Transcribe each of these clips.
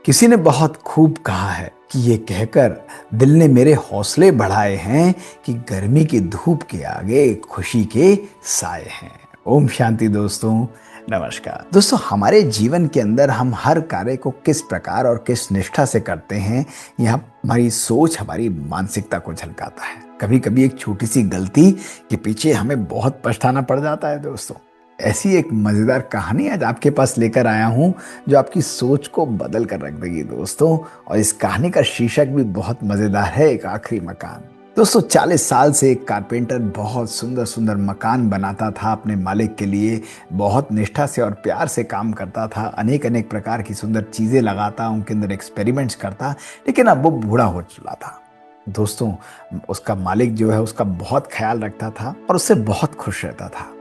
किसी ने बहुत खूब कहा है कि ये कहकर दिल ने मेरे हौसले बढ़ाए हैं कि गर्मी की धूप के आगे खुशी के साए हैं। ओम शांति दोस्तों। नमस्कार दोस्तों, हमारे जीवन के अंदर हम हर कार्य को किस प्रकार और किस निष्ठा से करते हैं, यह हमारी सोच, हमारी मानसिकता को झलकाता है। कभी कभी एक छोटी सी गलती के पीछे हमें बहुत पछताना पड़ जाता है दोस्तों। ऐसी एक मजेदार कहानी आज आपके पास लेकर आया हूं जो आपकी सोच को बदल कर रख देगी दोस्तों। और इस कहानी का शीर्षक भी बहुत मजेदार है, एक आखिरी मकान। दोस्तों, 40 साल से एक कारपेंटर बहुत सुंदर सुंदर मकान बनाता था अपने मालिक के लिए। बहुत निष्ठा से और प्यार से काम करता था, अनेक अनेक प्रकार की सुंदर चीजें लगाता, उनके अंदर एक्सपेरिमेंट्स करता। लेकिन अब वो बूढ़ा हो चुका था दोस्तों। उसका मालिक जो है उसका बहुत ख्याल रखता था और उससे बहुत खुश रहता था।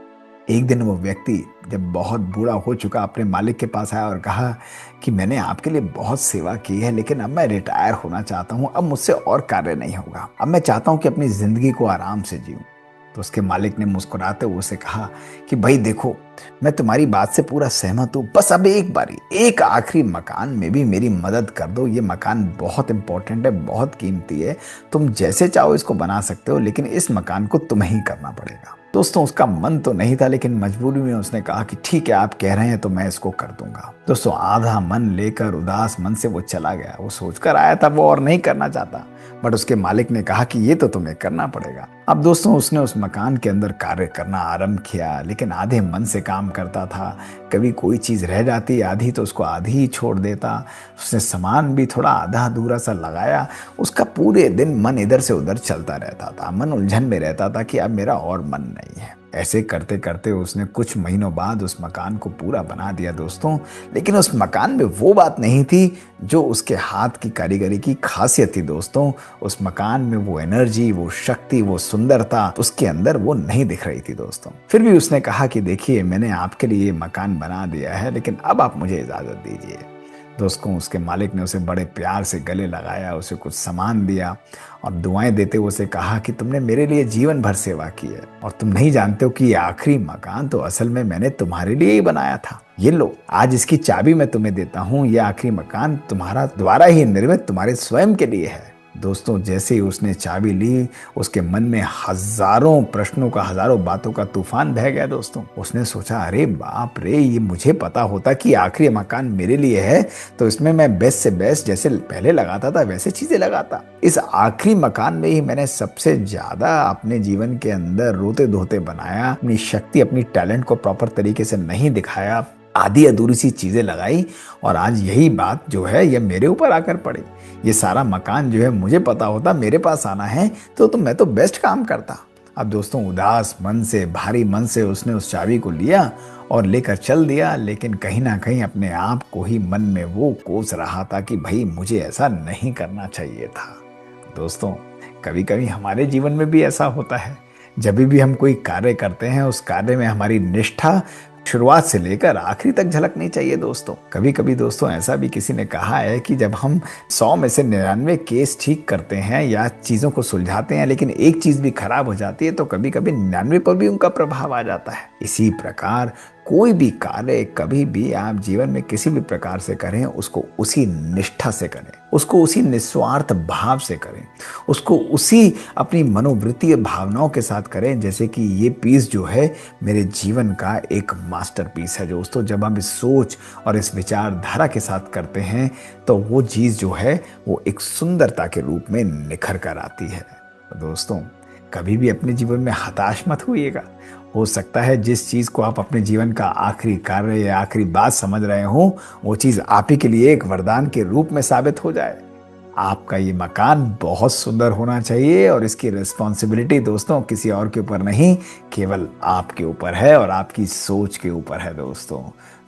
एक दिन वो व्यक्ति जब बहुत बूढ़ा हो चुका अपने मालिक के पास आया और कहा कि मैंने आपके लिए बहुत सेवा की है, लेकिन अब मैं रिटायर होना चाहता हूँ। अब मुझसे और कार्य नहीं होगा। अब मैं चाहता हूँ कि अपनी जिंदगी को आराम से जीऊं। तो उसके मालिक ने मुस्कुराते हुए उसे कहा कि भाई देखो, मैं तुम्हारी बात से पूरा सहमत हूँ। बस अब एक बारी, एक आखिरी मकान में भी मेरी मदद कर दो। ये मकान बहुत इंपॉर्टेंट है, बहुत कीमती है। तुम जैसे चाहो इसको बना सकते हो, लेकिन इस मकान को तुम्हें ही करना पड़ेगा। दोस्तों, उसका मन तो नहीं था, लेकिन मजबूरी में उसने कहा कि ठीक है, आप कह रहे हैं तो मैं इसको कर दूंगा। दोस्तों, आधा मन लेकर उदास मन से वो चला गया। वो सोचकर आया था वो और नहीं करना चाहता, बट उसके मालिक ने कहा कि ये तो तुम्हें करना पड़ेगा। अब दोस्तों, उसने उस मकान के अंदर कार्य करना आरंभ किया, लेकिन आधे मन से काम करता था। कभी कोई चीज रह जाती आधी तो उसको आधी ही छोड़ देता। उसने सामान भी थोड़ा आधा अधूरा सा लगाया। उसका पूरे दिन मन इधर से उधर चलता रहता था। मन उलझन में रहता था कि अब मेरा और मन नहीं है। ऐसे करते करते उसने कुछ महीनों बाद उस मकान को पूरा बना दिया दोस्तों। लेकिन उस मकान में वो बात नहीं थी जो उसके हाथ की कारीगरी की खासियत थी दोस्तों। उस मकान में वो एनर्जी, वो शक्ति, वो सुंदरता उसके अंदर वो नहीं दिख रही थी दोस्तों। फिर भी उसने कहा कि देखिए, मैंने आपके लिए ये मकान बना दिया है, लेकिन अब आप मुझे इजाजत दीजिए। दोस्तों, उसके मालिक ने उसे बड़े प्यार से गले लगाया, उसे कुछ सामान दिया और दुआएं देते हुए उसे कहा कि तुमने मेरे लिए जीवन भर सेवा की है और तुम नहीं जानते हो कि ये आखिरी मकान तो असल में मैंने तुम्हारे लिए ही बनाया था। ये लो, आज इसकी चाबी मैं तुम्हें देता हूँ। ये आखिरी मकान तुम्हारा द्वारा ही निर्मित तुम्हारे स्वयं के लिए है। दोस्तों, जैसे ही उसने चाबी ली, उसके मन में हजारों प्रश्नों का, हजारों बातों का तूफान बह गया दोस्तों। उसने सोचा, अरे बाप रे, ये मुझे पता होता कि आखिरी मकान मेरे लिए है तो इसमें मैं बेस्ट से बेस्ट जैसे पहले लगाता था वैसे चीजें लगाता। इस आखिरी मकान में ही मैंने सबसे ज्यादा अपने जीवन के अंदर रोते धोते बनाया। अपनी शक्ति, अपनी टैलेंट को प्रॉपर तरीके से नहीं दिखाया, आधी अधूरी सी चीजें लगाई और आज यही बात जो है ये मेरे ऊपर आकर पड़ी। ये सारा मकान जो है मुझे पता होता मेरे पास आना है तो मैं तो बेस्ट काम करता। अब दोस्तों, उदास मन से, भारी मन से उसने उस चाबी को लिया और लेकर चल दिया। लेकिन कहीं ना कहीं अपने आप को ही मन में वो कोस रहा था कि भाई मुझे ऐसा नहीं करना चाहिए था। दोस्तों, कभी कभी हमारे जीवन में भी ऐसा होता है। जब भी हम कोई कार्य करते हैं, उस कार्य में हमारी निष्ठा शुरुआत से लेकर आखिरी तक झलकनी चाहिए दोस्तों। कभी कभी दोस्तों, ऐसा भी किसी ने कहा है कि जब हम 100 में से 99 केस ठीक करते हैं या चीजों को सुलझाते हैं, लेकिन एक चीज भी खराब हो जाती है तो कभी कभी 99 पर भी उनका प्रभाव आ जाता है। इसी प्रकार कोई भी कार्य कभी भी आप जीवन में किसी भी प्रकार से करें, उसको उसी निष्ठा से करें, उसको उसी निस्वार्थ भाव से करें, उसको उसी अपनी मनोवृत्तीय भावनाओं के साथ करें। जैसे कि ये पीस जो है मेरे जीवन का एक मास्टरपीस है दोस्तों। जब हम इस सोच और इस विचारधारा के साथ करते हैं तो वो चीज जो है वो एक सुंदरता के रूप में निखर कर आती है। दोस्तों, कभी भी अपने जीवन में हताश मत होइएगा। हो सकता है जिस चीज को आप अपने जीवन का आखिरी कार्य या आखिरी बात समझ रहे हो, वो चीज आप ही के लिए एक वरदान के रूप में साबित हो जाए। आपका ये मकान बहुत सुंदर होना चाहिए और इसकी रिस्पॉन्सिबिलिटी दोस्तों किसी और के ऊपर नहीं, केवल आपके ऊपर है और आपकी सोच के ऊपर है दोस्तों।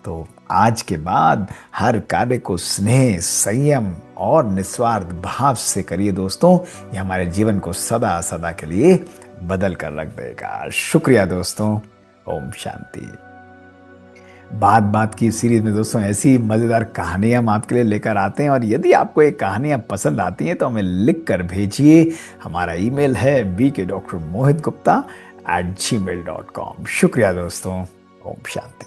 तो आज के बाद हर कार्य को स्नेह, संयम और निस्वार्थ भाव से करिए दोस्तों। ये हमारे जीवन को सदा सदा के लिए बदल कर रख देगा। शुक्रिया दोस्तों। ओम शांति। बात बात की सीरीज में दोस्तों ऐसी मजेदार कहानियां हम आपके लिए लेकर आते हैं और यदि आपको ये कहानियां पसंद आती हैं तो हमें लिख कर भेजिए। हमारा ईमेल है bk.mohitgupta@gmail.com। शुक्रिया दोस्तों। ओम शांति।